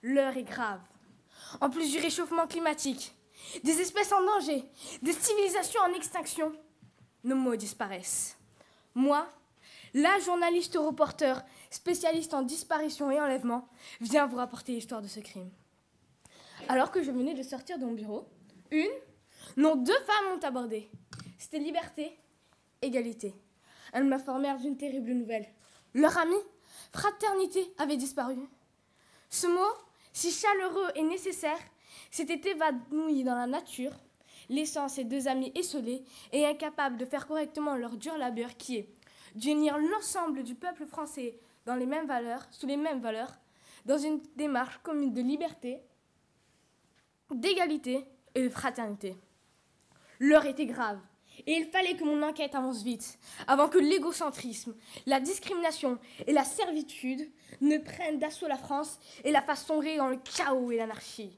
L'heure est grave. En plus du réchauffement climatique, des espèces en danger, des civilisations en extinction, nos mots disparaissent. Moi, la journaliste reporter, spécialiste en disparition et enlèvement, viens vous rapporter l'histoire de ce crime. Alors que je venais de sortir de mon bureau, deux femmes m'ont abordé. C'était liberté, égalité. Elles m'informèrent d'une terrible nouvelle. Leur amie, fraternité, avait disparu. Ce mot, si chaleureux et nécessaire, s'était évanoui dans la nature, laissant ces deux amis esselés et incapables de faire correctement leur dur labeur qui est d'unir l'ensemble du peuple français dans les mêmes valeurs, sous les mêmes valeurs, dans une démarche commune de liberté, d'égalité et de fraternité. L'heure était grave, et il fallait que mon enquête avance vite, avant que l'égocentrisme, la discrimination et la servitude ne prennent d'assaut la France et la fassent sombrer dans le chaos et l'anarchie.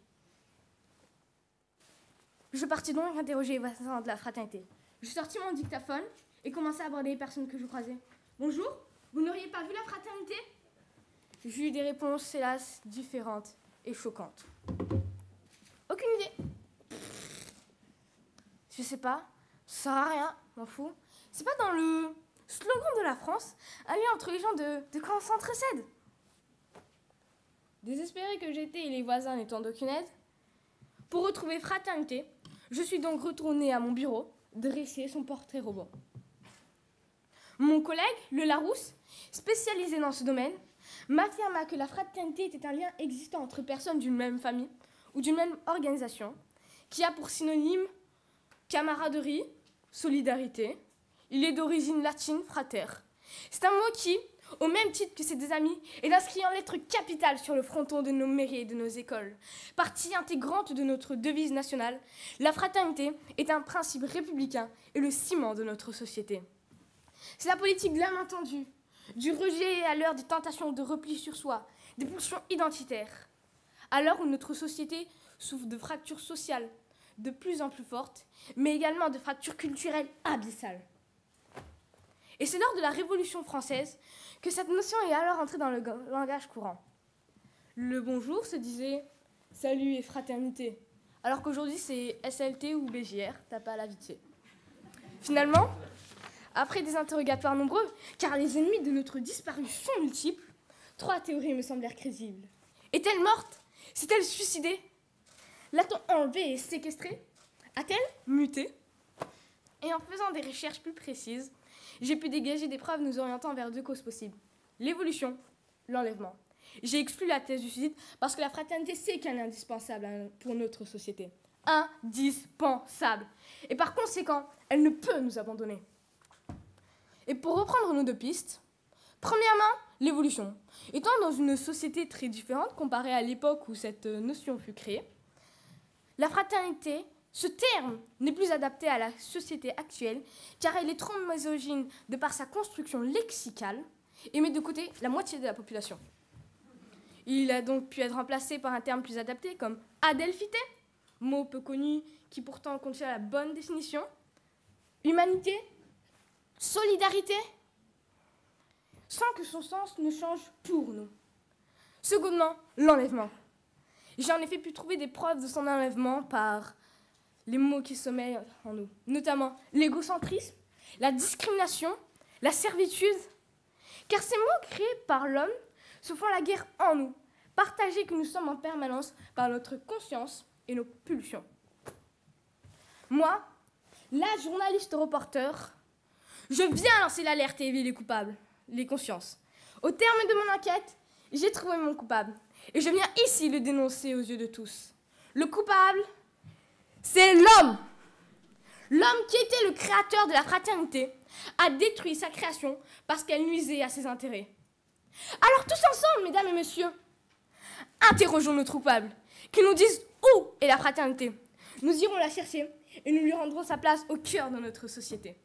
Je partis donc interroger les voisins de la fraternité. Je sortis mon dictaphone et commençai à aborder les personnes que je croisais. « Bonjour, vous n'auriez pas vu la fraternité ?» J'eus eu des réponses, hélas, différentes et choquantes. « Aucune idée. Je sais pas, ça sert à rien, m'en fous. C'est pas dans le slogan de la France, un lien entre les gens de quand on s'entracède. » Désespéré que j'étais et les voisins n'étant d'aucune aide, pour retrouver fraternité, je suis donc retournée à mon bureau, dresser son portrait robot. Mon collègue, le Larousse, spécialisé dans ce domaine, m'affirma que la fraternité était un lien existant entre personnes d'une même famille ou d'une même organisation, qui a pour synonyme camaraderie, solidarité. Il est d'origine latine, frater. C'est un mot qui, au même titre que ses deux amis, est inscrit en lettres capitales sur le fronton de nos mairies et de nos écoles. Partie intégrante de notre devise nationale, la fraternité est un principe républicain et le ciment de notre société. C'est la politique de l'âme entendue, du rejet à l'heure des tentations de repli sur soi, des pulsions identitaires. À l'heure où notre société souffre de fractures sociales de plus en plus fortes, mais également de fractures culturelles abyssales. Et c'est lors de la Révolution française que cette notion est alors entrée dans le langage courant. Le bonjour se disait salut et fraternité, alors qu'aujourd'hui c'est SLT ou BJR, t'as pas la vite. Finalement, après des interrogatoires nombreux, car les ennemis de notre disparu sont multiples, 3 théories me semblèrent crédibles. Est-elle morte? S'est-elle suicidée? L'a-t-on enlevée et séquestrée? A-t-elle muté? Et en faisant des recherches plus précises, j'ai pu dégager des preuves nous orientant vers 2 causes possibles. L'évolution, l'enlèvement. J'ai exclu la thèse du suicide parce que la fraternité, c'est qu'elle est indispensable pour notre société. Indispensable. Et par conséquent, elle ne peut nous abandonner. Et pour reprendre nos 2 pistes, premièrement, l'évolution. Étant dans une société très différente comparée à l'époque où cette notion fut créée, la fraternité, ce terme, n'est plus adapté à la société actuelle car elle est trop misogyne de par sa construction lexicale et met de côté la moitié de la population. Il a donc pu être remplacé par un terme plus adapté comme adelphité, mot peu connu qui pourtant contient la bonne définition, humanité, solidarité, sans que son sens ne change pour nous. Secondement, l'enlèvement. J'ai en effet pu trouver des preuves de son enlèvement par les mots qui sommeillent en nous, notamment l'égocentrisme, la discrimination, la servitude, car ces mots créés par l'homme se font la guerre en nous, partagés que nous sommes en permanence par notre conscience et nos pulsions. Moi, la journaliste reporter, je viens lancer l'alerte et éveiller les coupables, les consciences. Au terme de mon enquête, j'ai trouvé mon coupable. Et je viens ici le dénoncer aux yeux de tous. Le coupable, c'est l'homme. L'homme qui était le créateur de la fraternité a détruit sa création parce qu'elle nuisait à ses intérêts. Alors tous ensemble, mesdames et messieurs, interrogeons notre coupable, qui nous dise où est la fraternité. Nous irons la chercher et nous lui rendrons sa place au cœur de notre société.